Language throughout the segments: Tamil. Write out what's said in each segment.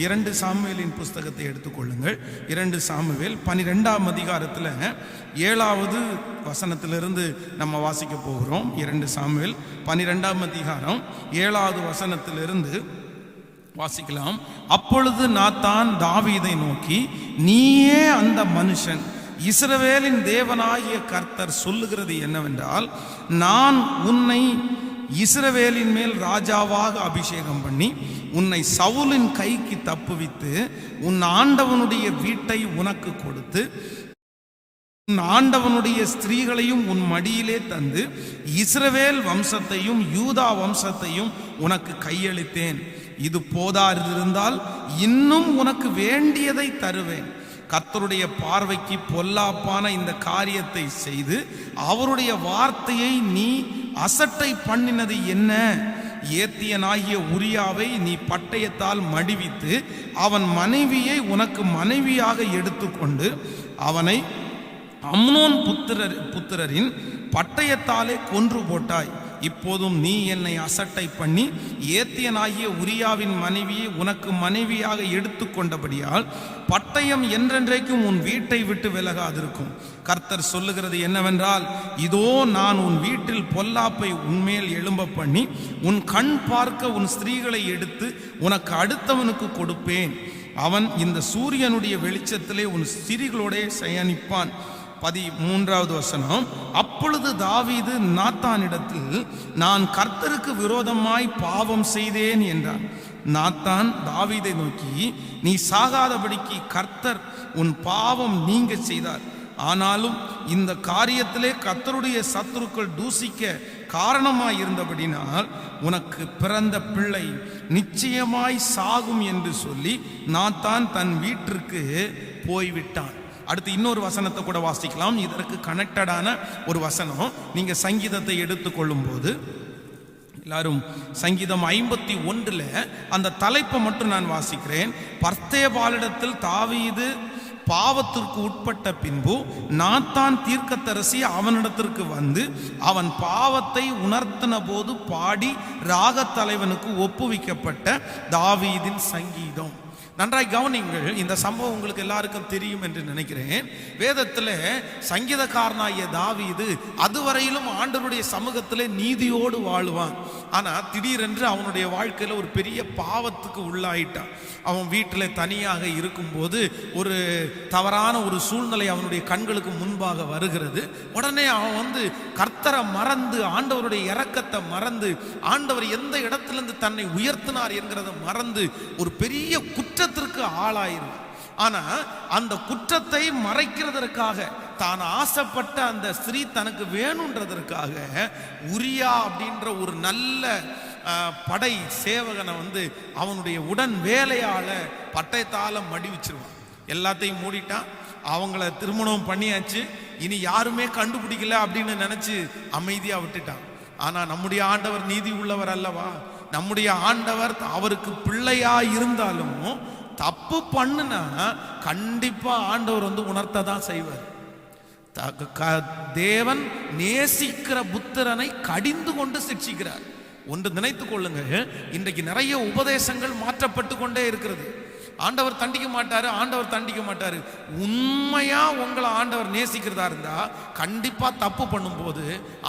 2 சாமுவேலின் புஸ்தகத்தை எடுத்துக்கொள்ளுங்கள். 2 சாமுவேல் 12ஆம் அதிகாரத்தில் 7வது வசனத்திலிருந்து நம்ம வாசிக்க போகிறோம். 2 சாமுவேல் 12ஆம் அதிகாரம் 7வது வசனத்திலிருந்து வாசிக்கலாம். அப்பொழுது நாத்தான் தாவீதை நோக்கி, நீயே அந்த மனுஷன், இஸ்ரவேலின் தேவனாகிய கர்த்தர் சொல்லுகிறது என்னவென்றால், நான் உன்னை இஸ்ரவேலின் மேல் ராஜாவாக அபிஷேகம் பண்ணி உன்னை சவுலின் கைக்கு தப்புவித்து உன் ஆண்டவனுடைய வீட்டை உனக்கு கொடுத்து உன் ஆண்டவனுடைய ஸ்திரீகளையும் உன் மடியிலே தந்து இஸ்ரவேல் வம்சத்தையும் யூதா வம்சத்தையும் உனக்கு கையளித்தேன். இது போதாதிருந்தால் இன்னும் உனக்கு வேண்டியதை தருவேன். கர்த்தருடைய பார்வைக்கு பொல்லாப்பான இந்த காரியத்தை செய்து அவருடைய வார்த்தையை நீ அசட்டை பண்ணினது என்ன? ஏத்தியனாகிய உரியாவை நீ பட்டயத்தால் மடிவித்து அவன் மனைவியை உனக்கு மனைவியாக எடுத்துக்கொண்டு அவனை அம்னோன் புத்திரரின் பட்டயத்தாலே கொன்று போட்டாய். இப்போதும் நீ என்னை அசட்டை பண்ணி ஏத்தியனாகிய உரியாவின் மனைவியை உனக்கு மனைவியாக எடுத்துக்கொண்டபடியால் பட்டயம் என்றென்றைக்கும் உன் வீட்டை விட்டு விலகாதிருக்கும். கர்த்தர் சொல்லுகிறது என்னவென்றால், இதோ நான் உன் வீட்டில் பொல்லாப்பை உன்மேல் எழும்ப பண்ணி உன் கண் பார்க்க உன் ஸ்திரீகளை எடுத்து உனக்கு அடுத்தவனுக்கு கொடுப்பேன். அவன் இந்த சூரியனுடைய வெளிச்சத்திலே உன் ஸ்திரீகளோட சயனிப்பான். 13வது வசனம். அப்பொழுது தாவீது நாத்தானிடத்தில், நான் கர்த்தருக்கு விரோதமாய் பாவம் செய்தேன் என்றான். நாத்தான் தாவீதை நோக்கி, நீ சாகாதபடிக்கு கர்த்தர் உன் பாவம் நீங்க செய்தார். ஆனாலும் இந்த காரியத்திலே கர்த்தருடைய சத்துருக்கள் தூசிக்க காரணமாய் இருந்தபடினால் உனக்கு பிறந்த பிள்ளை நிச்சயமாய் சாகும் என்று சொல்லி நாத்தான் தன் வீட்டிற்கு போய்விட்டான். அடுத்து இன்னொரு வசனத்தை கூட வாசிக்கலாம். இதற்கு கனெக்டடான ஒரு வசனம். நீங்க சங்கீதத்தை எடுத்துக்கொள்ளும் போது எல்லாரும் சங்கீதம் 51 அந்த தலைப்பை மட்டும் நான் வாசிக்கிறேன். பர்த்தேபாலிடத்தில் தாவீது பாவத்திற்கு உட்பட்ட பின்பு நாத்தான் தீர்க்கதரிசி அவனிடத்திற்கு வந்து அவன் பாவத்தை உணர்த்தின போது பாடி ராகத் தலைவனுக்கு ஒப்புவிக்கப்பட்ட தாவீதின் சங்கீதம். நன்றாய் கவனிங்கள். இந்த சம்பவம் உங்களுக்கு எல்லாருக்கும் தெரியும் என்று நினைக்கிறேன். வேதத்தில் சங்கீதக்காரனாகிய தாவீது அதுவரையிலும் ஆண்டவருடைய சமூகத்திலே நீதியோடு வாழுவான். ஆனால் திடீரென்று அவனுடைய வாழ்க்கையில் ஒரு பெரிய பாவத்துக்கு உள்ளாயிட்டான். அவன் வீட்டில் தனியாக இருக்கும்போது ஒரு தவறான ஒரு சூழ்நிலை அவனுடைய கண்களுக்கு முன்பாக வருகிறது. உடனே அவன் கர்த்தரை மறந்து, ஆண்டவருடைய இரக்கத்தை மறந்து, ஆண்டவர் எந்த இடத்திலிருந்து தன்னை உயர்த்தினார் என்கிறத மறந்து ஒரு பெரிய குற்றத்திற்கு ஆளாயிரு. ஆனா அந்த குற்றத்தை மறைக்கிறதற்காக, தான் ஆசைப்பட்ட அந்த ஸ்திரீ தனக்கு வேணுன்றதற்காக உரியா அப்படின்ற ஒரு நல்ல படை சேவகனை அவனுடைய உடன் வேலையால பட்டயத்தால மடிவிச்சிருவான். எல்லாத்தையும் மூடிட்டான். அவங்கள திருமணம் பண்ணியாச்சு. இனி யாருமே கண்டுபிடிக்கல அப்படின்னு நினைச்சு அமைதியா விட்டுட்டான். ஆனா நம்முடைய ஆண்டவர் நீதி உள்ளவர் அல்லவா? நம்முடைய ஆண்டவர் அவருக்கு பிள்ளையா இருந்தாலும் தப்பு பண்ணுனா கண்டிப்பா ஆண்டவர் உணர்த்ததான் செய்வார். தேவன் நேசிக்கிற புத்திரனை கடிந்து கொண்டு சிக்ஷிக்கிறார். ஒன்று நினைத்துக் கொள்ளுங்க, இன்றைக்கு நிறைய உபதேசங்கள் மாற்றப்பட்டு கொண்டே இருக்கிறது. ஆண்டவர் தண்டிக்க மாட்டாரு, ஆண்டவர் தண்டிக்க மாட்டாரு. உண்மையா உங்களை ஆண்டவர் நேசிக்கிறதா இருந்தா கண்டிப்பா தப்பு பண்ணும்போது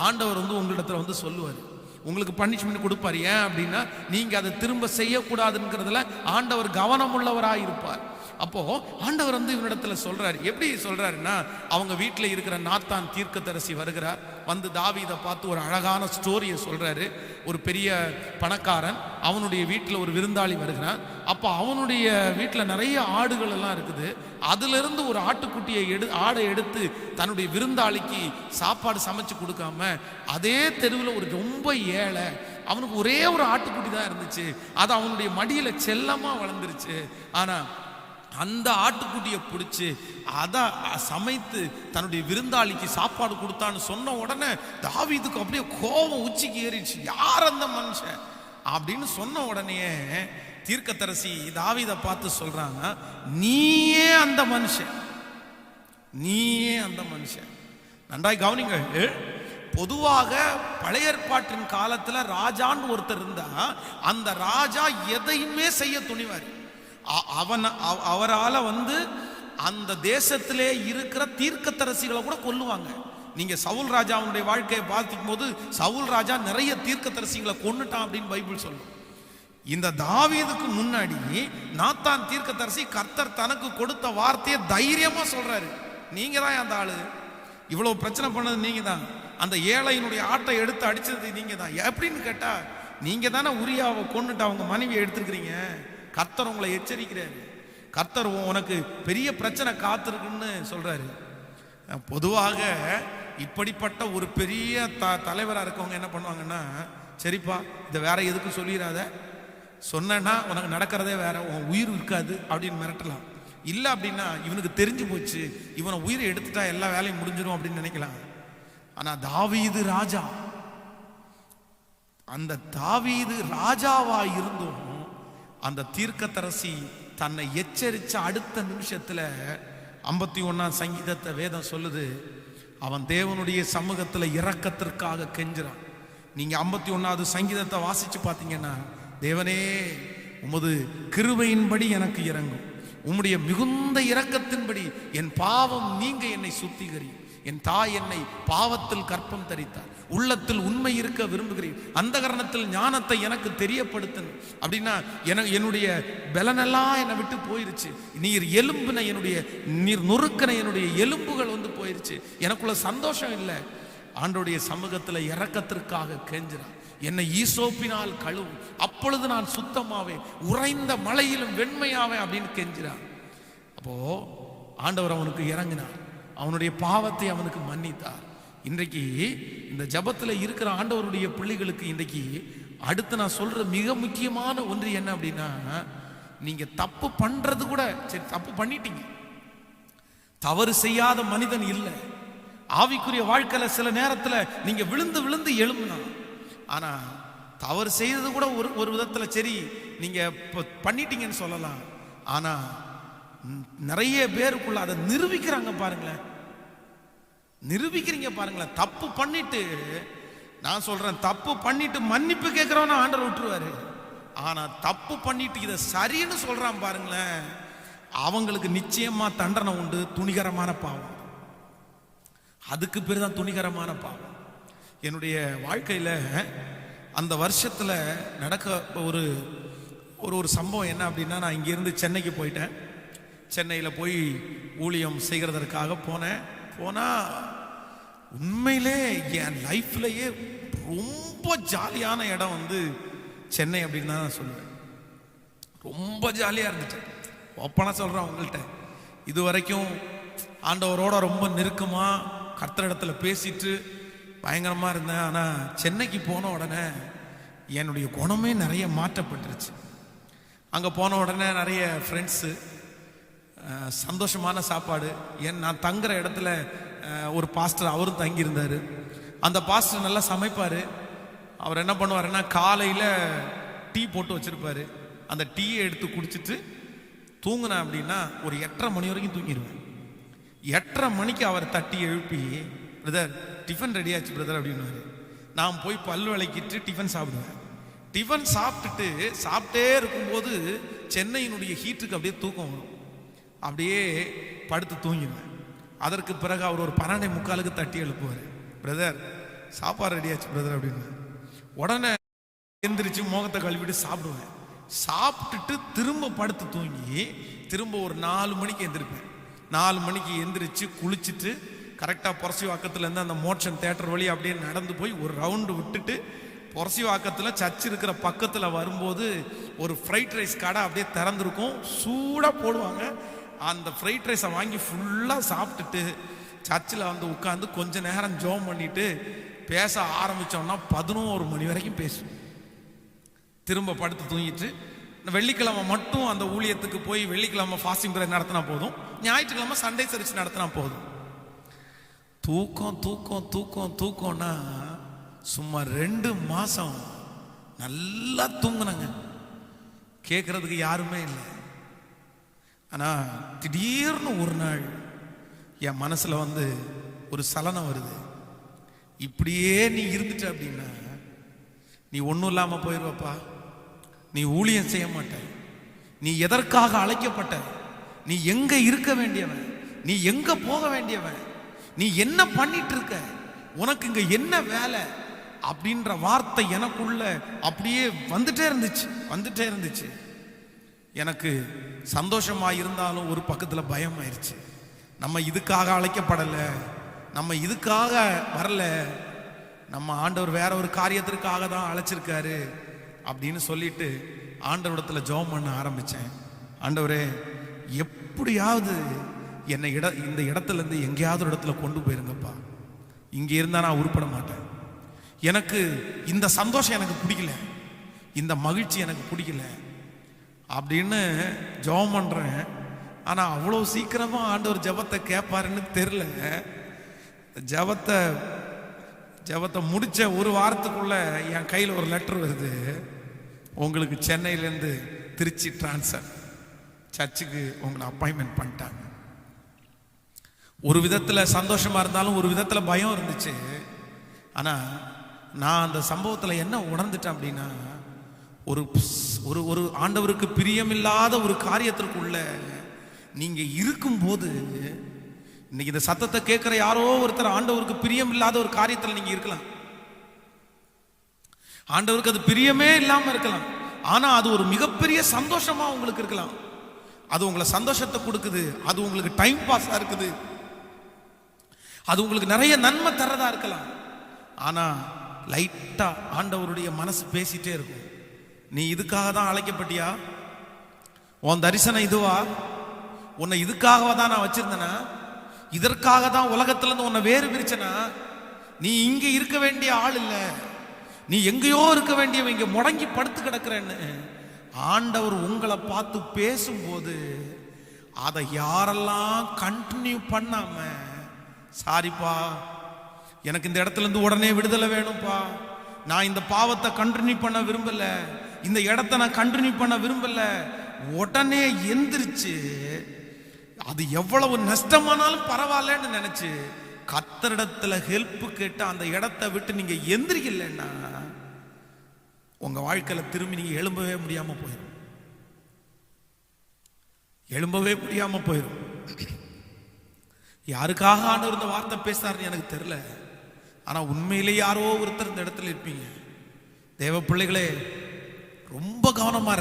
ஆண்டவர் உங்களிடத்துல சொல்லுவார், உங்களுக்கு பனிஷ்மெண்ட் கொடுப்பார். ஏன் அப்படின்னா நீங்க அதை திரும்ப செய்யக்கூடாதுங்கிறதுல ஆண்டவர் கவனம் உள்ளவராக இருப்பார். அப்போ ஆண்டவர் இவனிடத்துல சொல்றாரு. எப்படி சொல்றாருன்னா, அவங்க வீட்டில் இருக்கிற நாத்தான் தீர்க்கதரிசி வருகிறார். தாவீதை பார்த்து ஒரு அழகான ஸ்டோரியை சொல்றாரு. ஒரு பெரிய பணக்காரன், அவனுடைய வீட்டில் ஒரு விருந்தாளி வருகிறான். அப்போ அவனுடைய வீட்டில் நிறைய ஆடுகள் எல்லாம் இருக்குது. அதுல இருந்து ஒரு ஆட்டுக்குட்டியை ஆடை எடுத்து தன்னுடைய விருந்தாளிக்கு சாப்பாடு சமைச்சு கொடுக்காம அதே தெருவில் ஒரு ரொம்ப ஏழை, அவனுக்கு ஒரே ஒரு ஆட்டுக்குட்டி தான் இருந்துச்சு. அது அவனுடைய மடியில செல்லமா வளர்ந்துருச்சு. ஆனா அந்த ஆட்டுக்குட்டியை பிடிச்சி அதை சமைத்து தன்னுடைய விருந்தாளிக்கு சாப்பாடு கொடுத்தான்னு சொன்ன உடனே தாவீதுக்கு அப்படியே கோபம் உச்சிக்கு ஏறிடுச்சு. யார் அந்த மனுஷன் அப்படின்னு சொன்ன உடனே தீர்க்கதரிசி தாவீதை பார்த்து சொல்றாங்க, நீயே அந்த மனுஷன், நீயே அந்த மனுஷன். நன்றாய் கவனிங்கள். பொதுவாக பழைய ஏற்பாட்டின் காலத்துல ராஜான்னு ஒருத்தர் இருந்தா அந்த ராஜா எதையுமே செய்ய துணிவார். அவரால் அந்த தேசத்திலே இருக்கிற தீர்க்கதரிசிகளை கூட கொல்லுவாங்க. நீங்க சவுல் ராஜாவுடைய வாழ்க்கையை பார்க்கும் போது சவுல் ராஜா நிறைய தீர்க்கதரிசிகளை கொன்னுட்டான் அப்படின்னு பைபிள் சொல்லும். இந்த தாவீதுக்கு முன்னாடி நாத்தான் தீர்க்கதரிசி கர்த்தர் தனக்கு கொடுத்த வார்த்தையை தைரியமா சொல்றாரு. நீங்க தான் அந்த ஆளு, இவ்வளவு பிரச்சனை பண்ணது நீங்க தான், அந்த ஏழையினுடைய ஆட்டை எடுத்து அடிச்சது நீங்க தான். எப்படின்னு கேட்டா, நீங்க தானே உரியாவை கொன்னுட்டு அவங்க மனைவியை எடுத்துருக்கிறீங்க. கர்த்தர் உங்களை எச்சரிக்கிறாரு. கர்த்தர் உனக்கு பெரிய பிரச்சனை காத்திருக்குன்னு சொல்றாரு. பொதுவாக இப்படிப்பட்ட ஒரு பெரிய தலைவராக இருக்கவங்க என்ன பண்ணுவாங்கன்னா, சரிப்பா இதை வேற எதுக்கு சொல்லிடாத, சொன்னா உனக்கு நடக்கிறதே வேற, உன் உயிர் இருக்காது அப்படின்னு மிரட்டலாம். இல்லை அப்படின்னா இவனுக்கு தெரிஞ்சு போச்சு, இவனை உயிரை எடுத்துட்டா எல்லா வேலையும் முடிஞ்சிடும் அப்படின்னு நினைக்கலாம். ஆனா தாவீது ராஜா, அந்த தாவீது ராஜாவா இருந்தும் அந்த தீர்க்கதரிசி தன்னை எச்சரிச்ச அடுத்த நிமிஷத்துல 51ஆம் சங்கீதத்தை வேதம் சொல்லுது, அவன் தேவனுடைய சமூகத்துல இரக்கத்திற்காக கெஞ்சுறான். நீங்க 51வது சங்கீதத்தை வாசிச்சு பார்த்தீங்கன்னா, தேவனே உமது கிருபையின்படி எனக்கு இறங்கும், உம்முடைய மிகுந்த இரக்கத்தின்படி என் பாவம் நீங்க என்னை சுத்திகரி, என் தாய் என்னை பாவத்தில் கற்பம் தரித்தார், உள்ளத்தில் உண்மை இருக்க விரும்புகிறேன், அந்த கரணத்தில் ஞானத்தை எனக்கு தெரியப்படுத்தணும் அப்படின்னா என்னுடைய பலனெல்லாம் என்னை விட்டு போயிருச்சு, நீர் எலும்புன நீர் நொறுக்கின என்னுடைய எலும்புகள் போயிருச்சு, எனக்குள்ள சந்தோஷம் இல்லை. ஆண்டோடைய சமூகத்தில் இரக்கத்திற்காக கெஞ்சுறான். என்னை ஈசோப்பினால் கழுவும், அப்பொழுது நான் சுத்தமாவேன், உறைந்த மழையிலும் வெண்மையாவேன் அப்படின்னு கெஞ்சுறான். அப்போ ஆண்டவர் அவனுக்கு இறங்கினார், அவனுடைய பாவத்தை அவனுக்கு மன்னித்தார். இன்றைக்கு இந்த ஜபத்தில் இருக்கிற ஆண்டவருடைய பிள்ளைகளுக்கு இன்றைக்கு அடுத்து நான் சொல்ற மிக முக்கியமான ஒன்று என்ன அப்படின்னா, நீங்க தப்பு பண்றது கூட சரி, தப்பு பண்ணிட்டீங்க, தவறு செய்யாத மனிதன் இல்லை. ஆவிக்குரிய வாழ்க்கையில சில நேரத்தில் நீங்க விழுந்து விழுந்து எழும்புனா, ஆனா தவறு செய்தது கூட ஒரு விதத்துல சரி நீங்க பண்ணிட்டீங்கன்னு சொல்லலாம். ஆனா நிறைய பேருக்குள்ள அதை நிரூபிக்கிறாங்க பாருங்களேன், நிரூபிக்கிறீங்க பாருங்களேன். தப்பு பண்ணிட்டு, நான் சொல்றேன், தப்பு பண்ணிட்டு மன்னிப்பு கேட்கிறவன ஆண்டவர் விட்டுருவாரு. ஆனா தப்பு பண்ணிட்டு இதை சரின்னு சொல்றான் பாருங்களேன், அவங்களுக்கு நிச்சயமா தண்டனை உண்டு. துணிகரமான பாவம், அதுக்கு பேர் தான் துணிகரமான பாவம். என்னுடைய வாழ்க்கையில் அந்த வருஷத்தில் நடக்க ஒரு ஒரு சம்பவம் என்ன அப்படின்னா, நான் இங்கேருந்து சென்னைக்கு போயிட்டேன். சென்னையில் போய் ஊழியம் செய்கிறதற்காக போனால் உண்மையிலே என் லைஃப்லையே ரொம்ப ஜாலியான இடம் சென்னை அப்படின்னு தான் நான் சொல்லுவேன். ரொம்ப ஜாலியாக இருந்துச்சு. ஓப்பனாக சொல்கிறேன் உங்கள்கிட்ட, இது வரைக்கும் ஆண்டவரோட ரொம்ப நெருக்கமாக கர்த்தரிடத்துல பேசிட்டு பயங்கரமாக இருந்தேன். ஆனால் சென்னைக்கு போன உடனே என்னுடைய குணமே நிறைய மாற்றப்பட்டுருச்சு. அங்கே போன உடனே நிறைய ஃப்ரெண்ட்ஸு, சந்தோஷமான சாப்பாடு. நான் தங்குற இடத்துல ஒரு பாஸ்டர் அவரும் தங்கியிருந்தார். அந்த பாஸ்டர் நல்லா சமைப்பார். அவர் என்ன பண்ணுவாருன்னா, காலையில் டீ போட்டு வச்சுருப்பார். அந்த டீயை எடுத்து குடிச்சிட்டு தூங்கினேன் அப்படின்னா ஒரு 8:30 மணி வரைக்கும் தூங்கிடுவேன். 8:30 மணிக்கு அவர் தட்டி எழுப்பி, பிரதர் டிஃபன் ரெடி ஆச்சு பிரதர் அப்படின்னுவாரு. நான் போய் பல் விளக்கிட்டு டிஃபன் சாப்பிடுவேன். டிஃபன் சாப்பிட்டே இருக்கும்போது சென்னையினுடைய ஹீட்டுக்கு அப்படியே தூக்கம் வரும். அப்படியே படுத்து தூங்கிடுவேன். அதற்கு பிறகு அவர் ஒரு 12:45 தட்டி எழுப்புவார், பிரதர் சாப்பாடு ரெடி ஆச்சு பிரதர் அப்படின்னு. உடனே எந்திரிச்சு முகத்தை கழுவிட்டு சாப்பிடுவேன். சாப்பிட்டுட்டு திரும்ப படுத்து தூங்கி திரும்ப ஒரு 4 மணிக்கு எந்திரிப்பேன். 4 மணிக்கு எந்திரிச்சு குளிச்சுட்டு கரெக்டாக புரசிவாக்கத்துலேருந்து அந்த மோட்சன் தேட்டர் வழி அப்படியே நடந்து போய் ஒரு ரவுண்டு விட்டுட்டு புரசிவாக்கத்தில் சர்ச் இருக்கிற பக்கத்தில் வரும்போது ஒரு ஃப்ரைட் ரைஸ் கடை அப்படியே திறந்துருக்கும், சூடாக போடுவாங்க. அந்த ஃப்ரைட் ரைஸை வாங்கி ஃபுல்லாக சாப்பிட்டுட்டு சர்ச்சில் உட்காந்து கொஞ்ச நேரம் ஜோம் பண்ணிட்டு பேச ஆரம்பித்தோம்னா 11 மணி வரைக்கும் பேசுவோம். திரும்ப படுத்து தூங்கிட்டு வெள்ளிக்கிழமை மட்டும் அந்த ஊழியத்துக்கு போய் வெள்ளிக்கிழமை ஃபாஸ்டிங் பிரேயர் நடத்தினா போதும், ஞாயிற்றுக்கிழமை சண்டே சர்வீஸ் நடத்தினா போதும். தூக்கம் தூக்கம் தூக்கம் தூக்கம்னா சும்மா 2 மாசம் நல்லா தூங்குனாங்க, கேட்கறதுக்கு யாருமே இல்லை. ஆனா திடீர்னு ஒரு நாள் என் மனசுல ஒரு சலனம் வருது. இப்படியே நீ இருந்துட்ட அப்படின்னா நீ ஒன்றும் இல்லாமல் போயிடுவப்பா, நீ ஊழியம் செய்ய மாட்ட, நீ எதற்காக அழைக்கப்பட்ட, நீ எங்க இருக்க வேண்டியவன், நீ எங்க போக வேண்டியவன், நீ என்ன பண்ணிட்டு இருக்க, உனக்கு இங்க என்ன வேலை அப்படின்ற வார்த்தை எனக்குள்ள அப்படியே வந்துட்டே இருந்துச்சு. எனக்கு சந்தோஷமா இருந்தாலும் ஒரு பக்கத்துல பயம் ஆயிடுச்சு. நம்ம இதுக்காக அழைக்கப்படலை, நம்ம இதுக்காக வரல, நம்ம ஆண்டவர் வேற ஒரு காரியத்திற்காக தான் அழைச்சிருக்காரு அப்படின்னு சொல்லிட்டு ஆண்டவரிடத்துல ஜெபம் பண்ண ஆரம்பிச்சேன். ஆண்டவரே, எப்படியாவது என்னை இந்த இடத்துல இருந்து எங்கேயாவது ஒரு இடத்துல கொண்டு போயிருங்கப்பா. இங்க இருந்தா நான் உருப்பட மாட்டேன். எனக்கு இந்த சந்தோஷம் எனக்கு பிடிக்கல, இந்த மகிழ்ச்சி எனக்கு பிடிக்கல அப்படின்னு ஜெபம் பண்றேன். ஆனா அவ்வளவு சீக்கிரமா ஆண்டவர் ஜெபத்தை கேட்பாருன்னு தெரியல. ஜெபத்தை முடிச்ச ஒரு வாரத்துக்குள்ள என் கையில் ஒரு லெட்டர் வருது. உங்களுக்கு சென்னையிலேருந்து திருச்சி டிரான்ஸ்ஃபர், சர்ச்சுக்கு உங்களை அப்பாயின்மெண்ட் பண்ணிட்டாங்க. ஒரு விதத்தில் சந்தோஷமா இருந்தாலும் ஒரு விதத்தில் பயம் இருந்துச்சு. ஆனால் நான் அந்த சம்பவத்தில் என்ன உணர்ந்துட்டேன் அப்படின்னா, ஒரு ஒரு ஆண்டவருக்கு பிரியமில்லாத ஒரு காரியத்திற்குள்ள நீங்க இருக்கும்போது, இன்னைக்கு இந்த சத்தத்தை கேட்கிற யாரோ ஒருத்தர் ஆண்டவருக்கு பிரியம் இல்லாத ஒரு காரியத்தில் நீங்க இருக்கலாம். ஆண்டவருக்கு அது பிரியமே இல்லாம இருக்கலாம். ஆனா அது ஒரு மிகப்பெரிய சந்தோஷமா உங்களுக்கு இருக்கலாம். அது உங்களை சந்தோஷத்தை கொடுக்குது, அது உங்களுக்கு டைம் பாஸா இருக்குது, அது உங்களுக்கு நிறைய நன்மை தரதா இருக்கலாம். ஆனா லைட்டா ஆண்டவருடைய மனசு பேசிட்டே இருக்கும். நீ இதுக்காக தான் அழைக்கப்பட்டியா? உன் தரிசனம் இதுவா? உன்னை இதுக்காக தான் நான் வச்சிருந்தேனா? இதற்காக தான் உலகத்துல இருந்து உன்னை வேறு பிரிச்சனா? நீ இங்க இருக்க வேண்டிய ஆள் இல்ல, நீ எங்கேயோ இருக்க வேண்டியவன், இங்க முடங்கி படுத்து கிடக்குறேன்னு ஆண்டவர் உங்களை பார்த்து பேசும்போது, அதை யாரெல்லாம் கண்டினியூ பண்ணாம, சாரிப்பா எனக்கு இந்த இடத்துல இருந்து உடனே விடுதலை வேணும்ப்பா, நான் இந்த பாவத்தை கண்டினியூ பண்ண விரும்பல, இந்த இடத்த நான் கண்டினியூ பண்ண விரும்பல, உடனே எந்திரிச்சு அது எவ்வளவு நஷ்டமானாலும் பரவாயில்லன்னு நினைச்சு கர்த்தரிடத்துல ஹெல்ப் கேட்டு அந்த இடத்தை விட்டு நீங்க எந்திரிக்கலன்னா உங்க வாழ்க்கையில திரும்பி நீங்க எழும்பவே முடியாம போயிடும். யாருக்காக ஆண்டவர் இந்த வார்த்தை பேசுறாருன்னு எனக்கு தெரியல. ஆனா உண்மையிலே யாரோ ஒருத்தர் இந்த இடத்துல இருப்பீங்க. தேவ பிள்ளைகளே, ரொம்ப கவனமா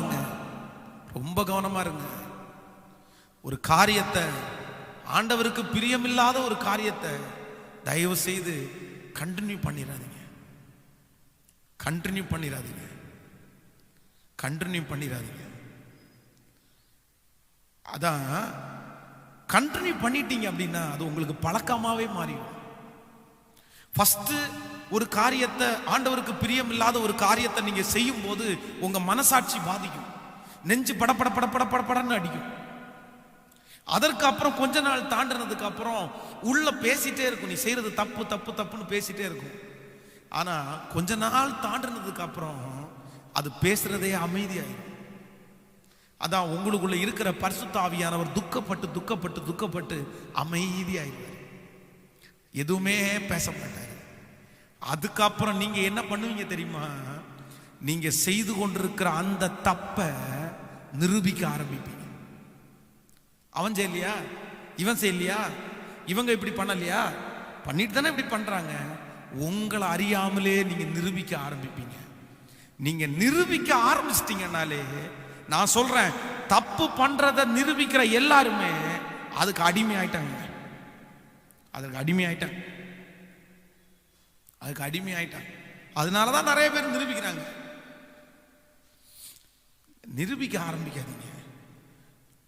இருங்க. ஒரு காரியத்தை, ஆண்டவருக்கு பிரியமில்லாத ஒரு காரியத்தை தயவு செய்து கண்டினியூ பண்ணிடாதீங்க. அதான் கண்டினியூ பண்ணிட்டீங்க அப்படின்னா அது உங்களுக்கு பழக்கமாவே மாறிடும். ஃபர்ஸ்ட் ஒரு காரியத்தை, ஆண்டவருக்கு பிரியம் இல்லாத ஒரு காரியத்தை நீங்க செய்யும் போது உங்க மனசாட்சி பாதிக்கும், நெஞ்சு படப்படன்னு அடிக்கும். அதற்கு அப்புறம் கொஞ்ச நாள் தாண்டினதுக்கு அப்புறம் உள்ள பேசிட்டே இருக்கும், நீ செய்யறது தப்புன்னு பேசிட்டே இருக்கும். ஆனா கொஞ்ச நாள் தாண்டினதுக்கு அப்புறம் அது பேசுறதே அமைதியாயிடும். அதான் உங்களுக்குள்ள இருக்கிற பரிசுத்த ஆவியானவர் துக்கப்பட்டு அமைதியாயிடுவார், எதுவுமே பேச மாட்டார். அதுக்கப்புறம் நீங்க என்ன பண்ணுவீங்க தெரியுமா? நீங்க செய்து கொண்டிருக்கிற அந்த தப்பை நிரூபிக்க ஆரம்பிப்பீங்க. அவன் செய்யலையா, இவன் செய்யலையா, இவங்க இப்படி பண்ணலையா, பண்ணிட்டு தானே இப்படி பண்றாங்க. உங்களை அறியாமலே நீங்க நிரூபிக்க ஆரம்பிப்பீங்க. நீங்க நிரூபிக்க ஆரம்பிச்சிட்டீங்கன்னாலே, நான் சொல்றேன், தப்பு பண்றத நிரூபிக்கிற எல்லாருமே அதுக்கு அடிமையாயிட்டாங்க. அதனாலதான் நிறைய பேர் நிரூபிக்கிறாங்க. நிரூபிக்க ஆரம்பிக்காதீங்க.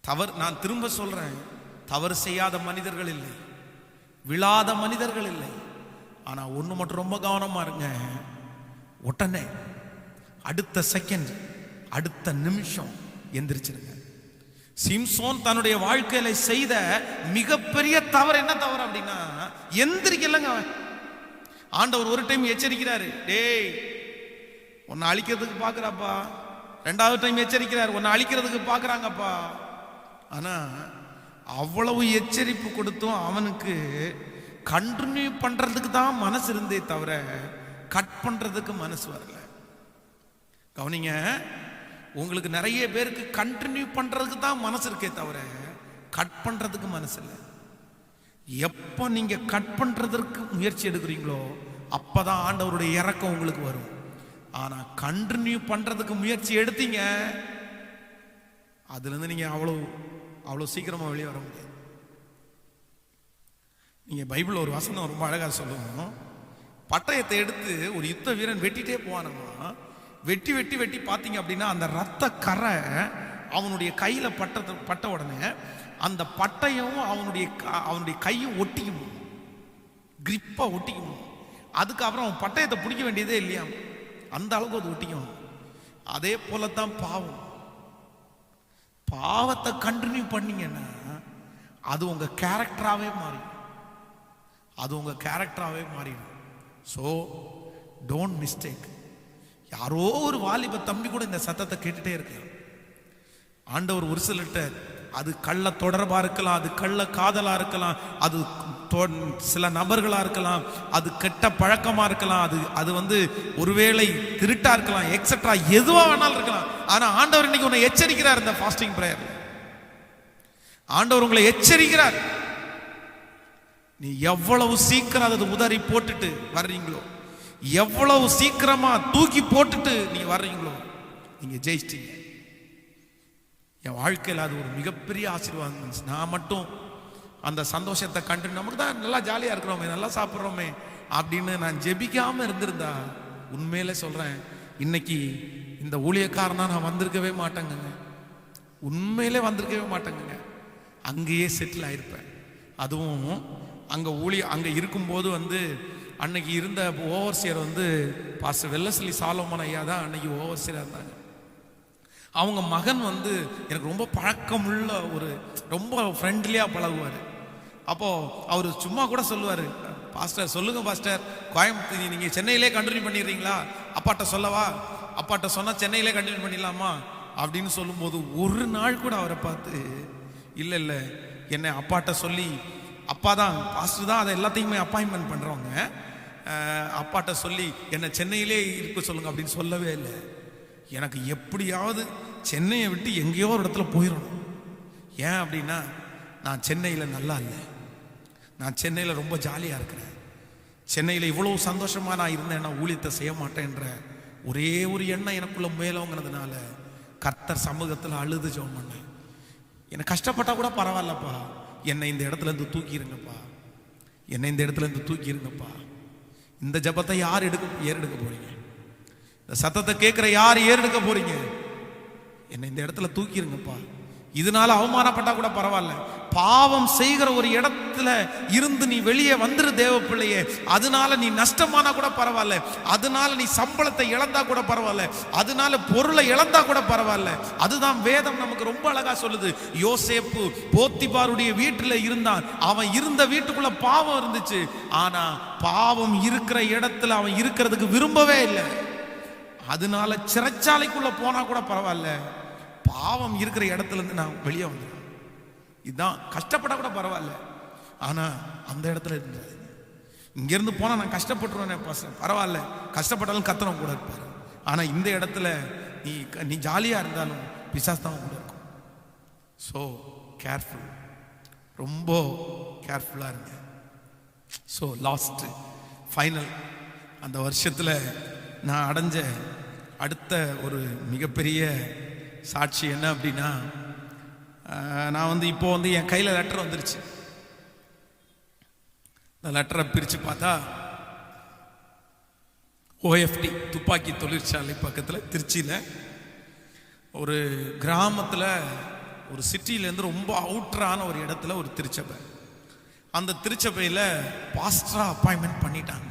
தவறு, நான் திரும்ப சொல்றேன், தவறு செய்யாத மனிதர்கள் இல்லை, விழாத மனிதர்கள் இல்லை. ஆனா ஒண்ணு மட்டும் ரொம்ப கவனமா இருங்க. உடனே அடுத்த செகண்ட், அடுத்த நிமிஷம் எந்திரிச்சிருங்க. சிம்சோன் தன்னுடைய வாழ்க்கையில செய்த மிகப்பெரிய தவறு என்ன தவறு அப்படின்னா, எந்திரிக்கலங்க. ஆண்டவர் ஒரு டைம் எச்சரிக்கிறாரு, டேய் உன்னை அழிக்கிறதுக்கு பாக்குறாப்பா. ரெண்டாவது டைம் எச்சரிக்கிறார், உன்னை அழிக்கிறதுக்கு பாக்குறாங்கப்பா. ஆனா அவ்வளவு எச்சரிப்பு கொடுத்தும் அவனுக்கு கண்டினியூ பண்றதுக்கு தான் மனசு இருந்தே தவிர கட் பண்றதுக்கு மனசு வரல. கவனிங்க, உங்களுக்கு நிறைய பேருக்கு கண்டினியூ பண்றதுக்கு தான் மனசு இருக்கே தவிர கட் பண்றதுக்கு மனசு இல்லை. எப்போ நீங்க கட் பண்றதற்கு முயற்சி எடுக்கிறீங்களோ அப்பதான் ஆண்டவருடைய இறக்கம் உங்களுக்கு வரும். ஆனா கண்டினியூ பண்றதுக்கு முயற்சி எடுத்தீங்க, அதுல இருந்து நீங்க அவ்வளவு சீக்கிரமா வெளியே வர முடியாது. நீங்க பைபிள் ஒரு வசனம் ரொம்ப அழகா சொல்லுவோம். பட்டயத்தை எடுத்து ஒரு யுத்த வீரன் வெட்டிட்டே போவானம்மா. வெட்டி வெட்டி வெட்டி பார்த்தீங்க அப்படின்னா அந்த ரத்த கரை அவனுடைய கையில பட்ட உடனே அந்த பட்டயம் அவனுடைய கையும் ஒட்டிக்கும், கிரிப்பா ஒட்டிக்கும். அதுக்கப்புறம் அவன் பட்டயத்தை பிடிக்க வேண்டியதே இல்லையா, அந்த அளவுக்கு அது ஒட்டிக்கும். அதே போலத்தான் பாவத்தை கண்டினியூ பண்ணீங்கன்னா அது உங்க கேரக்டராகவே மாறிடும். So don't mistake. யாரோ ஒரு வாலிப தம்பி கூட இந்த சத்தத்தை கேட்டுட்டே இருக்கலாம். ஆண்டவர் ஒரு சிலர்கிட்ட, அது கள்ள தொடர்பா இருக்கலாம், அது கள்ள காதலா இருக்கலாம், அது சில நபர்களா இருக்கலாம், அது கெட்ட பழக்கமா இருக்கலாம், அது ஒருவேளை திருட்டா இருக்கலாம், எக்ஸெட்ரா எதுவா வேணாலும் இருக்கலாம். ஆனா ஆண்டவர் இன்னைக்கு உன்னை எச்சரிக்கிறார். இந்த ஃபாஸ்டிங் பிரேயர் ஆண்டவர் உங்களை எச்சரிக்கிறார். நீ எவ்வளவு சீக்கிரம் அதை உதறி போட்டுட்டு வர்றீங்களோ, எவ்வளவு சீக்கிரமா தூக்கி போட்டுட்டு நீ வர்றீங்களோ, நீங்க ஜெயிச்சிட்டீங்க. என் வாழ்க்கையில் அது ஒரு மிகப்பெரிய ஆசீர்வாதம். நான் மட்டும் அந்த சந்தோஷத்தை கண்டு நமக்கு தான் நல்லா ஜாலியா இருக்கிறோமே, நல்லா சாப்பிட்றோமே அப்படின்னு நான் ஜெபிக்காம இருந்திருந்தா, உண்மையிலே சொல்றேன், இன்னைக்கு இந்த ஊழியக்காரனா நான் வந்திருக்கவே மாட்டேங்க. உண்மையிலே வந்திருக்கவே மாட்டேங்க. அங்கேயே செட்டில் ஆயிருப்பேன். அதுவும் அங்க இருக்கும்போது அன்னைக்கு இருந்த ஓவர்சியர் பாஸ்டர் வெல்லஸ்லி சாலோமன் ஐயா தான் அன்னைக்கு ஓவர்சியரா இருந்தாங்க. அவங்க மகன் எனக்கு ரொம்ப பழக்கமுள்ள ரொம்ப ஃப்ரெண்ட்லியா பழகுவார். அப்போ அவர் சும்மா கூட சொல்லுவார், பாஸ்டர் சொல்லுங்க பாஸ்டர், கோயம்புத்தூர் நீங்க சென்னையிலே கண்டினியூ பண்ணிடுறீங்களா, அப்பாட்ட சொல்லவா, அப்பாட்ட சொன்னா சென்னையிலே கண்டினியூ பண்ணிடலாமா அப்படின்னு சொல்லும்போது ஒரு நாள் கூட அவரை பார்த்து இல்ல என்னை அப்பாட்ட சொல்லி, அப்பா தான் பாஸ்டர் தான் அதை எல்லாத்தையுமே அப்பாயின்மெண்ட் பண்றவங்க, அப்பாட்ட சொல்லி என்னை சென்னையிலே இருக்க சொல்லுங்க அப்படின்னு சொல்லவே இல்லை. எனக்கு எப்படியாவது சென்னையை விட்டு எங்கேயோ ஒரு இடத்துல போயிடணும். ஏன் அப்படின்னா நான் சென்னையில் நல்லா இல்லை, நான் சென்னையில் ரொம்ப ஜாலியாக இருக்கிறேன், சென்னையில் இவ்வளோ சந்தோஷமாக நான் இருந்தேன்னா ஊழியத்தை செய்ய மாட்டேன்ற ஒரே ஒரு எண்ணம் எனக்குள்ள மேலோங்கிறதுனால கர்த்தர் சமூகத்தில் அழுது ஜெபம் பண்ணேன். எனக்கு கஷ்டப்பட்டா கூட பரவாயில்லப்பா, என்னை இந்த இடத்துல இருந்து தூக்கிடுங்கப்பா, என்னை இந்த இடத்துல இருந்து தூக்கிடுங்கப்பா. இந்த ஜபத்தை யார் ஏறெடுக்க போறீங்க? இந்த சத்தத்தை கேட்கிற யார் ஏறெடுக்க போறீங்க? என்னை இந்த இடத்துல தூக்கிடுங்கப்பா. இதனால அவமானப்பட்டா கூட பரவாயில்ல, பாவம் செய்கிற ஒரு இடத்துல இருந்து நீ வெளியே வந்துரு தேவ பிள்ளையே. அதனால நீ நஷ்டமானா கூட பரவாயில்ல, அதனால நீ சம்பளத்தை இழந்தா கூட பரவாயில்ல, அதனால பொருளை இழந்தா கூட பரவாயில்ல. அதுதான் வேதம் நமக்கு ரொம்ப அழகா சொல்லுது. யோசேப்பு போத்திபாருடைய வீட்டுல இருந்தான், அவன் இருந்த வீட்டுக்குள்ள பாவம் இருந்துச்சு, ஆனா பாவம் இருக்கிற இடத்துல அவன் இருக்கிறதுக்கு விரும்பவே இல்லை. அதனால சிறைச்சாலைக்குள்ள போனா கூட பரவாயில்ல, பாவம் இருக்கிற இடத்துல இருந்து நான் வெளியே வந்தேன். இதுதான் கஷ்டப்பட கூட பரவாயில்ல, ஆனா அந்த இடத்துல இருந்தது. இங்க இருந்து போனா நான் கஷ்டப்பட்டுருவேன், பரவாயில்ல, கஷ்டப்பட்டாலும் கத்தனம் கூட இருப்பாரு. ஆனா இந்த இடத்துல நீ ஜாலியா இருந்தாலும் பிசாசு தான் கூட இருக்கும். ஸோ கேர்ஃபுல், ரொம்ப கேர்ஃபுல்லா இருங்க. ஸோ லாஸ்ட் ஃபைனல் அந்த வருஷத்துல நான் அடைஞ்ச அடுத்த ஒரு மிகப்பெரிய சாட்சி என்ன அப்படின்னா, நான் இப்போ என் கையில் லெட்டர் வந்துருச்சு. இந்த லெட்டரை பிரித்து பார்த்தா OFD துப்பாக்கி தொழிற்சாலை பக்கத்தில் திருச்சியில் ஒரு கிராமத்தில், ஒரு சிட்டியிலேருந்து ரொம்ப அவுட்டரான ஒரு இடத்துல ஒரு திருச்சபை. அந்த திருச்சபையில் பாஸ்டரா அப்பாயின்மெண்ட் பண்ணிட்டாங்க.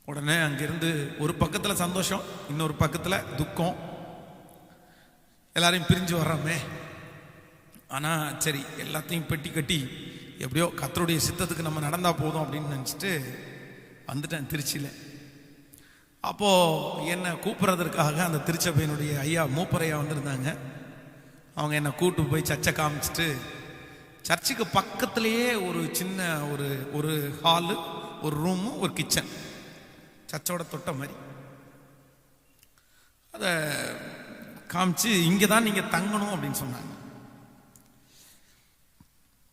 உடனே அங்கிருந்து ஒரு பக்கத்தில் சந்தோஷம், இன்னொரு பக்கத்தில் துக்கம், எல்லாரையும் பிரிஞ்சு வர்றோமே. ஆனால் சரி, எல்லாத்தையும் பெட்டி கட்டி எப்படியோ கர்த்தருடைய சித்தத்துக்கு நம்ம நடந்தா போதும் அப்படின்னு நினச்சிட்டு வந்துட்டேன் திருச்சியில். அப்போது என்னை கூப்பிட்றதுக்காக அந்த திருச்சபையினுடைய ஐயா மூப்பரையா வந்திருந்தாங்க. அவங்க என்னை கூப்பிட்டு போய் சர்ச்சை காமிச்சிட்டு, சர்ச்சுக்கு பக்கத்துலேயே ஒரு சின்ன ஒரு ஹாலு, ஒரு ரூமு, ஒரு கிச்சன், சர்ச்சோட தொட்ட மாதிரி. அதை காமிச்சு இங்கே தான் நீங்கள் தங்கணும் அப்படின்னு சொன்னாங்க.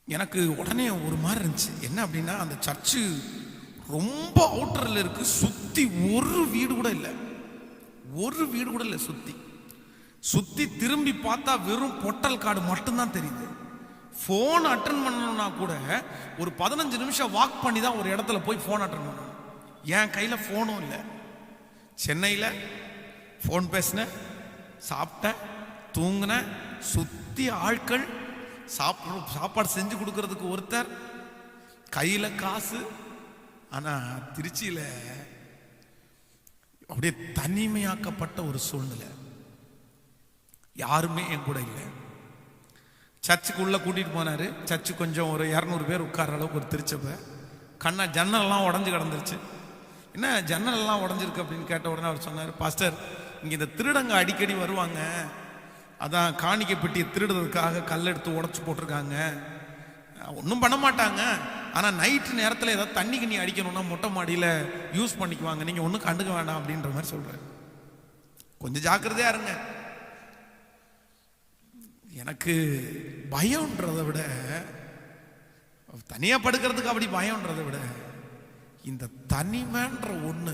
எனக்கு உடனே ஒரு மாதிரி இருந்துச்சு. என்ன அப்படின்னா, அந்த சர்ச்சு ரொம்ப அவுட்டரில் இருக்கு, சுற்றி ஒரு வீடு கூட இல்லை, ஒரு வீடு கூட இல்லை. சுற்றி திரும்பி பார்த்தா வெறும் பொட்டல் காடு மட்டும்தான் தெரியுது. ஃபோன் அட்டன் பண்ணணும்னா கூட ஒரு 15 நிமிஷம் வாக் பண்ணி தான் ஒரு இடத்துல போய் ஃபோன் அட்டன் பண்ணணும். என் கையில் ஃபோனும் இல்லை. சென்னையில் ஃபோன் பேசினேன், சாப்பிட்டேன், தூங்கினேன், சுற்றி ஆட்கள், சாப்பாடு செஞ்சு கொடுக்கறதுக்கு ஒருத்தர், கையில் காசு. ஆனால் திருச்சியில் அப்படியே தனிமையாக்கப்பட்ட ஒரு சூழ்நிலை. யாருமே என் கூட இல்லை. சர்ச்சுக்குள்ளே கூட்டிகிட்டு போனார். சர்ச்சு கொஞ்சம் ஒரு 200 பேர் உட்கார்ற அளவுக்கு ஒரு திருச்சபை. ஜன்னல்லாம் உடஞ்சி கிடந்துருச்சு. என்ன ஜன்னல்லாம் உடஞ்சிருக்கு அப்படின்னு கேட்ட உடனே அவர் சொன்னார், பாஸ்டர், இங்கே இந்த திருடங்க அடிக்கடி வருவாங்க, அதான் காணிக்கை பெட்டியை திருடுறதுக்காக கல்லெடுத்து உடச்சி போட்டிருக்காங்க, ஒன்றும் பண்ண மாட்டாங்க, ஆனால் நைட்டு நேரத்தில் ஏதாவது தண்ணி கண்ணி அடிக்கணும்னா மொட்டை மாடியில் யூஸ் பண்ணிக்குவாங்க, நீங்கள் ஒன்றும் கண்டுக்க வேண்டாம் அப்படின்ற மாதிரி சொல்கிறார். கொஞ்சம் ஜாக்கிரதையா இருங்க. எனக்கு பயம்ன்றதை விட, தனியாக படுக்கிறதுக்கு அப்படி பயம்ன்றதை விட, இந்த தனிமைன்ற ஒன்று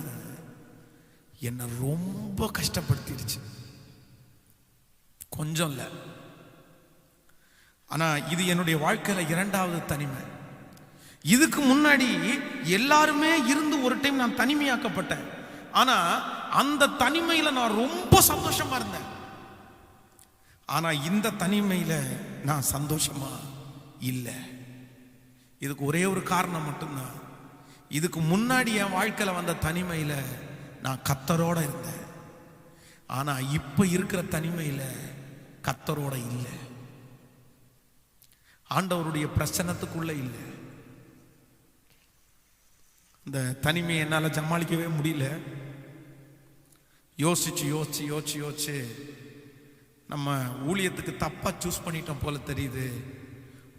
என்னை ரொம்ப கஷ்டப்படுத்திடுச்சு. கொஞ்சம் இல்லை, ஆனால் இது என்னுடைய வாழ்க்கையில் 2வது தனிமை. இதுக்கு முன்னாடி எல்லாருமே இருந்து ஒரு டைம் நான் தனிமையாக்கப்பட்டேன். ஆனால் அந்த தனிமையில் நான் ரொம்ப சந்தோஷமா இருந்தேன். ஆனால் இந்த தனிமையில் நான் சந்தோஷமா இல்லை. இதுக்கு ஒரே ஒரு காரணம் மட்டும்தான். இதுக்கு முன்னாடி என் வாழ்க்கையில் வந்த தனிமையில் நான் கர்த்தரோட இருந்தேன். ஆனால் இப்போ இருக்கிற தனிமையில் கர்த்தரோட இல்லை, ஆண்டவருடைய பிரசன்னத்துக்குள்ள இல்லை. இந்த தனிமையை என்னால் சமாளிக்கவே முடியல. யோசிச்சு யோசிச்சு யோசிச்சு யோசிச்சு நம்ம ஊழியத்துக்கு தப்பாக சூஸ் பண்ணிட்டோம் போல தெரியுது.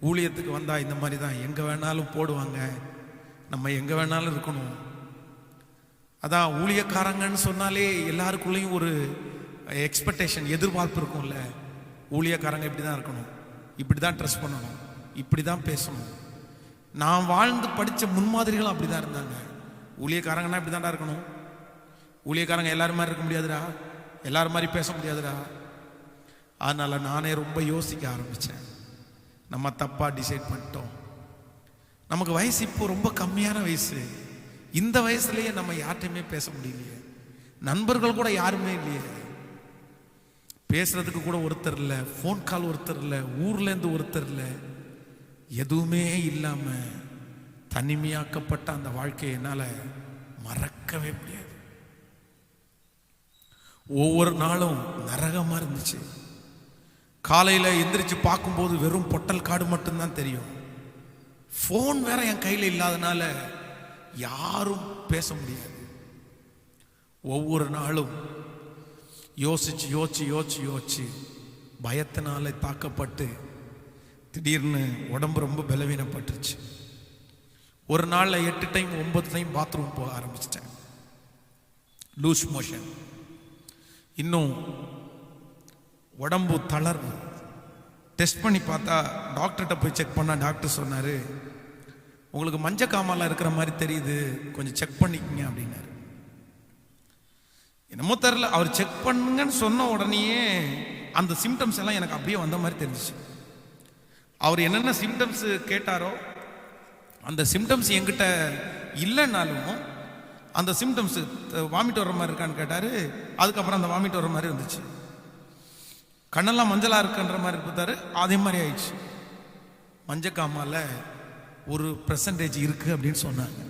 ஊழியத்துக்கு வந்தால் இந்த மாதிரி தான், எங்கே வேணாலும் போடுவாங்க, நம்ம எங்கே வேணாலும் இருக்கணும். அதான் ஊழியக்காரங்கன்னு சொன்னாலே எல்லாருக்குள்ளேயும் ஒரு எக்ஸ்பெக்டேஷன், எதிர்பார்ப்பு இருக்கும்ல. ஊழியக்காரங்க இப்படி தான் இருக்கணும், இப்படி தான் ட்ரெஸ் பண்ணணும், இப்படி தான் பேசணும். நான் வாழ்ந்து படித்த முன்மாதிரிகளும் அப்படி தான் இருந்தாங்க. ஊழியக்காரங்கன்னா இப்படி தான்டா இருக்கணும், ஊழியக்காரங்க எல்லாரும் மாதிரி இருக்க முடியாதுடா, எல்லாரும் மாதிரி பேச முடியாதுடா. அதனால் நானே ரொம்ப யோசிக்க ஆரம்பித்தேன். நம்ம தப்பாக டிசைட் பண்ணிட்டோம். நமக்கு வயசு இப்போ ரொம்ப கம்மியான வயசு. இந்த வயசுலேயே நம்ம யார்கிட்டையுமே பேச முடியலையே, நண்பர்கள் கூட யாருமே இல்லையே, பேசுறதுக்கு கூட ஒருத்தர் இல்லை, ஃபோன் கால் ஒருத்தர் இல்லை, ஊர்லேருந்து ஒருத்தர் இல்லை, எதுவுமே இல்லாமல் தனிமையாக்கப்பட்ட அந்த வாழ்க்கையை என்னால் மறக்கவே முடியாது. ஒவ்வொரு நாளும் நரகமாக இருந்துச்சு. காலையில் எந்திரிச்சு பார்க்கும்போது வெறும் பொட்டல் காடு மட்டும்தான் தெரியும். ஃபோன் வேற என் கையில் இல்லாதனால யாரும் பேச முடியாது. ஒவ்வொரு நாளும் யோசிச்சு யோசிச்சு யோசிச்சு யோசிச்சு பயத்தினால தாக்கப்பட்டு திடீர்னு உடம்பு ரொம்ப பலவீனப்பட்டுருச்சு. ஒரு நாளில் 8 டைம் 9 டைம் பாத்ரூம் போக ஆரம்பிச்சிட்டேன். லூஸ் மோஷன், இன்னும் உடம்பு தளர்வு. டெஸ்ட் பண்ணி பார்த்தா, டாக்டர்கிட்ட போய் செக் பண்ணால் டாக்டர் சொன்னார், உங்களுக்கு மஞ்சக்காமலாம் இருக்கிற மாதிரி தெரியுது, கொஞ்சம் செக் பண்ணிக்கங்க அப்படின்னாரு. என்னமோ தெரில, அவர் செக் பண்ணுங்கன்னு சொன்ன உடனேயே அந்த சிம்டம்ஸ் எல்லாம் எனக்கு அப்படியே வந்த மாதிரி தெரிஞ்சிச்சு. அவர் என்னென்ன சிம்டம்ஸ் கேட்டாரோ அந்த சிம்டம்ஸ் என்கிட்ட இல்லைன்னாலும் அந்த சிம்டம்ஸ், வாமிட் வர்ற மாதிரி இருக்கான்னு கேட்டார். அதுக்கப்புறம் அந்த வாமிட் வர்ற மாதிரி இருந்துச்சு. கண்ணெல்லாம் மஞ்சளாக இருக்குன்ற மாதிரி பார்த்தாரு, அதே மாதிரி ஆயிடுச்சு. மஞ்சக்காமால 1% இருக்குது அப்படின்னு சொன்னாங்க.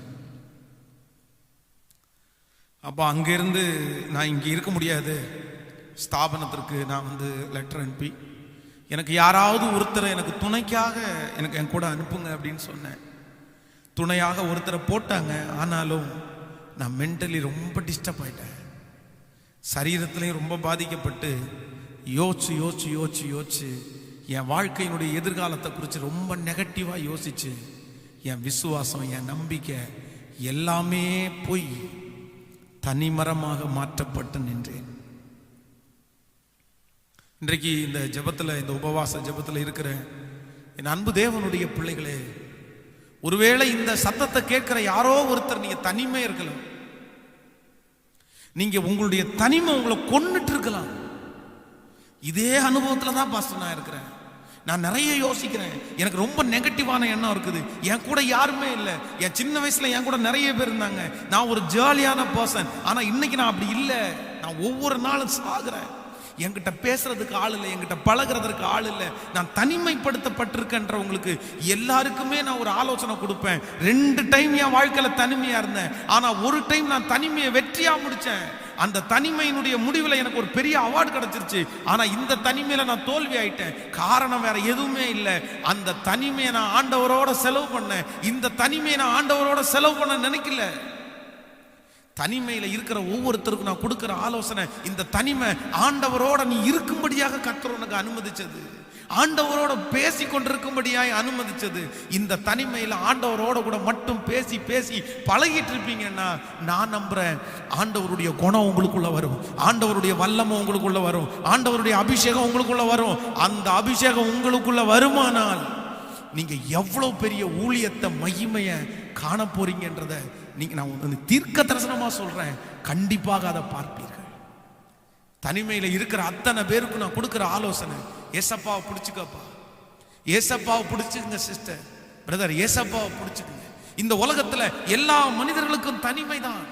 அப்போ அங்கேருந்து நான் இங்கே இருக்க முடியாது, ஸ்தாபனத்திற்கு நான் லெட்டர் அனுப்பி எனக்கு யாராவது ஒருத்தரை எனக்கு துணைக்காக எனக்கு என் கூட அனுப்புங்க அப்படின்னு சொன்னேன். துணையாக ஒருத்தரை போட்டாங்க. ஆனாலும் நான் மென்டலி ரொம்ப டிஸ்டர்ப் ஆயிட்டேன். சரீரத்திலையும் ரொம்ப பாதிக்கப்பட்டு யோசிச்சு யோசிச்சு யோசிச்சு யோசிச்சு என் வாழ்க்கையினுடைய எதிர்காலத்தை குறித்து ரொம்ப நெகட்டிவாக யோசிச்சு என் விசுவாசம், என் நம்பிக்கை எல்லாமே போய் தனிமரமாக மாற்றப்பட்டு நின்றேன். இன்றைக்கு இந்த ஜெபத்தில், இந்த உபவாச ஜெபத்தில் இருக்கிற என் அன்பு தேவனுடைய பிள்ளைகளே, ஒருவேளை இந்த சத்தத்தை கேட்கிற யாரோ ஒருத்தர் நீங்க தனிமை இருக்கலாம். நீங்க உங்களுடைய தனிமை உங்களை கொன்னுட்டு இருக்கலாம். இதே அனுபவத்தில் தான் பாஸ்டர் நான் இருக்கிறேன். நான் நிறைய யோசிக்கிறேன். எனக்கு ரொம்ப நெகட்டிவான எண்ணம் இருக்குது. என் கூட யாருமே இல்லை. என் சின்ன வயசுல என் கூட நிறைய பேர் இருந்தாங்க. நான் ஒரு ஜாலியான பர்சன். ஆனா இன்னைக்கு நான் அப்படி இல்லை. நான் ஒவ்வொரு நாளும் சாகுறேன். என்கிட்ட பேசுறதுக்கு ஆள் இல்லை, என்கிட்ட பழகிறதுக்கு ஆள் இல்லை. நான் தனிமைப்படுத்தப்பட்டிருக்கேன்றவங்களுக்கு எல்லாருக்குமே நான் ஒரு ஆலோசனை கொடுப்பேன். 2 டைம் என் வாழ்க்கையில தனிமையா இருந்தேன். ஆனா ஒரு டைம் நான் தனிமையை வெற்றியா முடிச்சேன். அந்த தனிமையினுடைய முடிவில் எனக்கு ஒரு பெரிய அவார்டு கிடைச்சிருச்சு. ஆனா இந்த தனிமையில நான் தோல்வி ஆயிட்டேன். காரணம் வேற எதுவுமே இல்லை. அந்த தனிமையை நான் ஆண்டவரோட செலவு பண்ணேன். இந்த தனிமையை நான் ஆண்டவரோட செலவு பண்ண நினைக்கல. தனிமையில இருக்கிற ஒவ்வொருத்தருக்கும் நான் கொடுக்கிற ஆலோசனை, இந்த தனிமை ஆண்டவரோட நீ இருக்கும்படியாக கர்த்தர் உனக்கு அனுமதிச்சது, ஆண்டவரோட பேசி கொண்டிருக்கும்படியாக அனுமதிச்சது. இந்த தனிமையில ஆண்டவரோட கூட மட்டும் பேசி பேசி பழகிட்டு இருப்பீங்கன்னா நான் நம்புறேன் ஆண்டவருடைய குணம் உங்களுக்குள்ள வரும், ஆண்டவருடைய வல்லமை உங்களுக்குள்ள வரும், ஆண்டவருடைய அபிஷேகம் உங்களுக்குள்ள வரும். அந்த அபிஷேகம் உங்களுக்குள்ள வருமானால் நீங்க எவ்வளவு பெரிய ஊழியத்தை, மகிமையை காண போறீங்கன்றத நீங்க, நான் தீர்க்க தரிசனமா சொல்றேன், கண்டிப்பாக அதை பார்ப்பீர்கள். தனிமையில இருக்கிற அத்தனை பேருக்கு நான் கொடுக்கிற ஆலோசனை, ஏசப்பாவை பிடிச்சுக்கப்பா, ஏசப்பாவை பிடிச்சுக்குங்க சிஸ்டர், பிரதர், ஏசப்பாவை பிடிச்சுக்குங்க. இந்த உலகத்துல எல்லா மனிதர்களுக்கும் தனிமை தான்.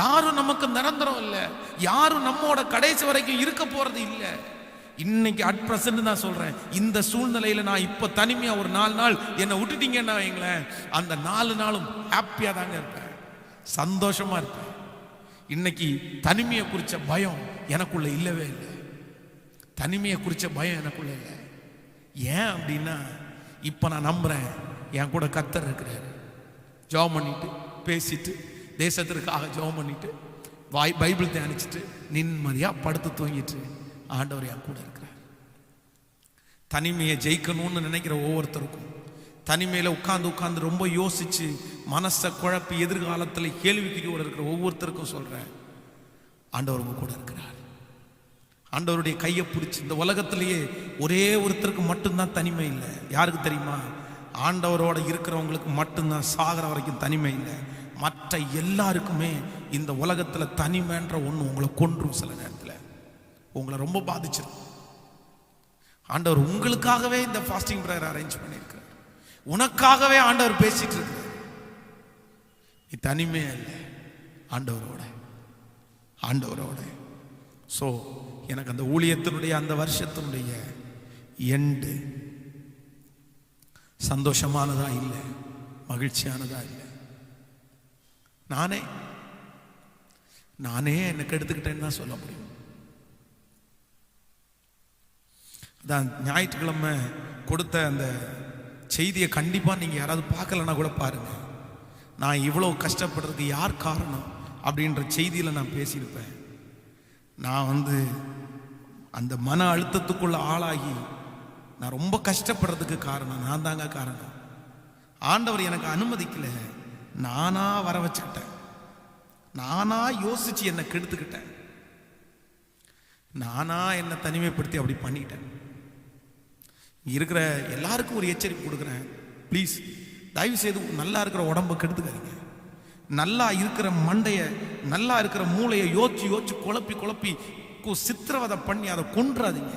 யாரும் நமக்கு நிரந்தரம் இல்லை. யாரும் நம்மோட கடைசி வரைக்கும் இருக்க போறது இல்லை. இன்னைக்கு அட் பிரசன்ட் நான் சொல்றேன், இந்த சூழ்நிலையில நான் இப்ப தனிமையா ஒரு 4 நாள் என்னை விட்டுட்டீங்கன்னா வைங்களேன், அந்த 4 நாளும் ஹாப்பியா தாங்க இருப்பேன், சந்தோஷமா இருப்பேன். இன்னைக்கு தனிமையை குறிச்ச பயம் எனக்குள்ள இல்லவே இல்லை. தனிமையை குறிச்ச பயம் எனக்குள்ள இல்லை. ஏன் அப்படின்னா இப்ப நான் நம்புறேன் என் கூட கர்த்தர் இருக்கிறாரு. ஜெபம் பண்ணிட்டு பேசிட்டு தேசத்திற்காக ஜெபம் பண்ணிட்டு பைபிள் தியானிச்சுட்டு நிம்மதியா படுத்து தூங்கிட்டு ஆண்டவர் என் கூட இருக்கிறார். தனிமையை ஜெயிக்கணும்னு நினைக்கிற ஒவ்வொருத்தருக்கும், தனிமையில உட்கார்ந்து ரொம்ப யோசிச்சு மனசை குழப்பி எதிர்காலத்தில் கேள்விக்குறியோடு இருக்கிற ஒவ்வொருத்தருக்கும் சொல்றேன், ஆண்டவர் உங்க கூட இருக்கிறார். ஆண்டவருடைய கையை பிடிச்சி, இந்த உலகத்திலேயே ஒரே ஒருத்தருக்கு மட்டும்தான் தனிமை இல்லை. யாருக்கு தெரியுமா? ஆண்டவரோட இருக்கிறவங்களுக்கு மட்டும்தான் சாகிற வரைக்கும் தனிமை இல்லை. மற்ற எல்லாருக்குமே இந்த உலகத்துல தனிமைன்ற ஒண்ணு உங்களை கொன்றும். சில நேரத்தில் உங்களை ரொம்ப பாதிச்சிடும். ஆண்டவர் உங்களுக்காகவே இந்த ஃபாஸ்டிங் பிரேயர் அரேஞ்ச் பண்ணியிருக்கிறார். உனக்காகவே ஆண்டவர் பேசிட்டு இருக்கிறார். நீ தனிமே இல்லை, ஆண்டவரோட. ஸோ எனக்கு அந்த ஊழியத்தினுடைய, அந்த வருஷத்தினுடைய எண்டு சந்தோஷமானதா இல்லை, மகிழ்ச்சியானதா இல்லை. நானே எனக்கு எடுத்துக்கிட்டேன்னு தான் சொல்ல முடியும். அதான் ஞாயிற்றுக்கிழமை கொடுத்த அந்த செய்தியை கண்டிப்பாக நீங்கள் யாராவது பார்க்கலன்னா கூட பாருங்க. நான் இவ்வளோ கஷ்டப்படுறதுக்கு யார் காரணம் அப்படின்ற செய்தியில் நான் பேசியிருப்பேன். நான் அந்த மன அழுத்தத்துக்குள்ள ஆளாகி நான் ரொம்ப கஷ்டப்படுறதுக்கு காரணம் நான் தாங்க காரணம். ஆண்டவர் எனக்கு அனுமதிக்கல, நானா வர வச்சுக்கிட்டேன், நானா யோசிச்சு என்னை கெடுத்துக்கிட்டேன், நானா என்னை தனிமைப்படுத்தி அப்படி பண்ணிட்டேன். இருக்கிற எல்லாருக்கும் ஒரு எச்சரிக்கை கொடுக்குறேன், ப்ளீஸ் தயவு செய்து நல்லா இருக்கிற உடம்பை கெடுத்துக்காதீங்க. நல்லா இருக்கிற மண்டைய, நல்லா இருக்கிற மூளையை யோசிச்சு குழப்பி சித்திரவதை பண்ணி அதை கொன்றாதீங்க.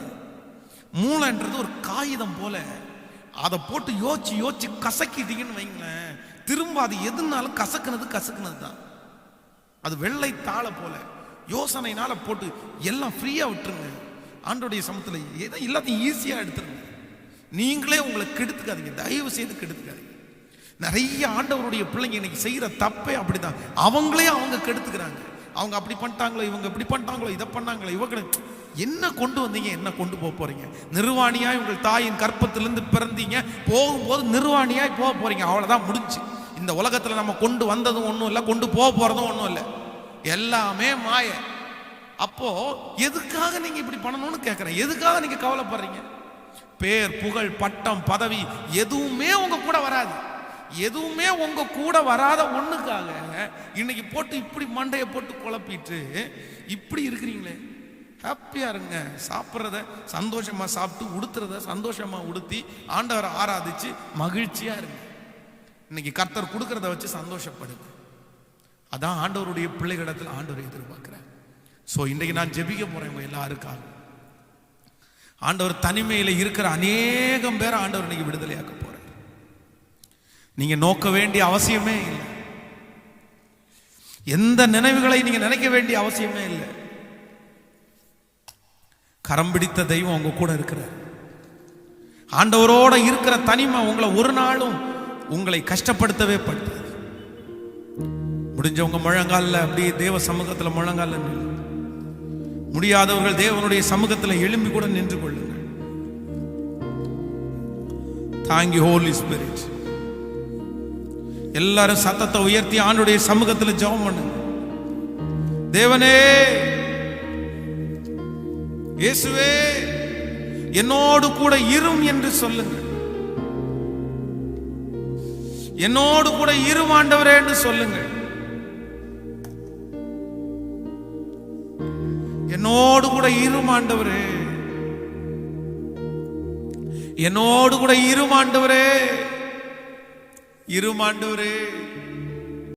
மூளைன்றது ஒரு காகிதம் போல, அதை போட்டு யோசிச்சு கசக்கிட்டீங்கன்னு வைங்களேன், திரும்ப அது எதுனாலும் கசக்குனது தான். அது வெள்ளை தாளை போல யோசனைனால போட்டு எல்லாம் ஃப்ரீயா விட்டுருங்க. ஆண்டோடைய சமத்துல எல்லாத்தையும் ஈஸியா எடுத்துருங்க. நீங்களே உங்களை கெடுத்துக்காதீங்க, தயவு செய்து கெடுத்துக்காதீங்க. நிறைய ஆண்டவருடைய பிள்ளைங்க இன்னைக்கு செய்யற தப்பே அப்படிதான். அவங்களே அவங்க கெடுத்துக்கிறாங்க. அவங்க அப்படி பண்ணிட்டாங்களோ, இவங்க இப்படி பண்ணிட்டாங்களோ, இதை பண்ணாங்களோ, இவங்க என்ன கொண்டு வந்தீங்க, என்ன கொண்டு போக போறீங்க? நிர்வாணியாய் உங்கள் தாயின் கற்பத்திலிருந்து பிறந்தீங்க, போகும்போது நிர்வாணியாய் போக போறீங்க. அவ்வளவுதான், முடிஞ்சு. இந்த உலகத்துல நம்ம கொண்டு வந்ததும் ஒன்றும் இல்லை, கொண்டு போக போறதும் ஒன்றும் இல்லை, எல்லாமே மாய. அப்போ எதுக்காக நீங்க இப்படி பண்ணணும்னு கேட்கிறேன். எதுக்காக நீங்க கவலைப்படுறீங்க? பேர், புகழ், பட்டம், பதவி எதுவுமே உங்க கூட வராது. எதுவுமே உங்க கூட வராத ஒண்ணுக்காக இன்னைக்கு போட்டு இப்படி மண்டையை போட்டு குழப்பிட்டு இப்படி இருக்கிறீங்களே. ஹாப்பியா இருங்க. சாப்பிட்றத சந்தோஷமா சாப்பிட்டு, உடுத்துறத சந்தோஷமா உடுத்தி, ஆண்டவரை ஆராதிச்சு மகிழ்ச்சியா இருங்க. இன்னைக்கு கர்த்தர் கொடுக்கறத வச்சு சந்தோஷப்படுங்க. அதான் ஆண்டவருடைய பிள்ளைகளிடத்தில் ஆண்டவரை எதிர்பார்க்கிறேன். ஸோ இன்றைக்கு நான் ஜெபிக்க போறேன் எல்லாருக்காக. ஆண்டவர் தனிமையில் இருக்கிற அநேகம் பேரை ஆண்டவர் இன்னைக்கு விடுதலையாக்க போறார். நீங்க நோக்க வேண்டிய அவசியமே இல்லை. எந்த நினைவுகளை நீங்க நினைக்க வேண்டிய அவசியமே இல்லை. கரம் பிடித்த தெய்வம் உங்க கூட இருக்கிறார். ஆண்டவரோட இருக்கிற தனிமை உங்களை ஒரு நாளும் உங்களை கஷ்டப்படுத்தவே படுத்தாது. முடிஞ்சவங்க முழங்கால அப்படியே தேவ சமூகத்தில் முழங்கால நின்று, முடியாதவர்கள் தேவனுடைய சமூகத்தில் எழும்பி கூட நின்று கொள்ளுங்கள். Thank you Holy Spirit. எல்லாரும் சத்தத்தை உயர்த்தி ஆண்டுடைய சமூகத்தில் ஜெபம் பண்ணுங்க. தேவனே, இயேசுவே, என்னோடு கூட இரும் என்று சொல்லுங்க. என்னோடு கூட இரும் ஆண்டவரே என்று சொல்லுங்க. என்னோடு கூட இரும் ஆண்டவரே, என்னோடு கூட இரும் ஆண்டவரே, இரும் ஆண்டவரே.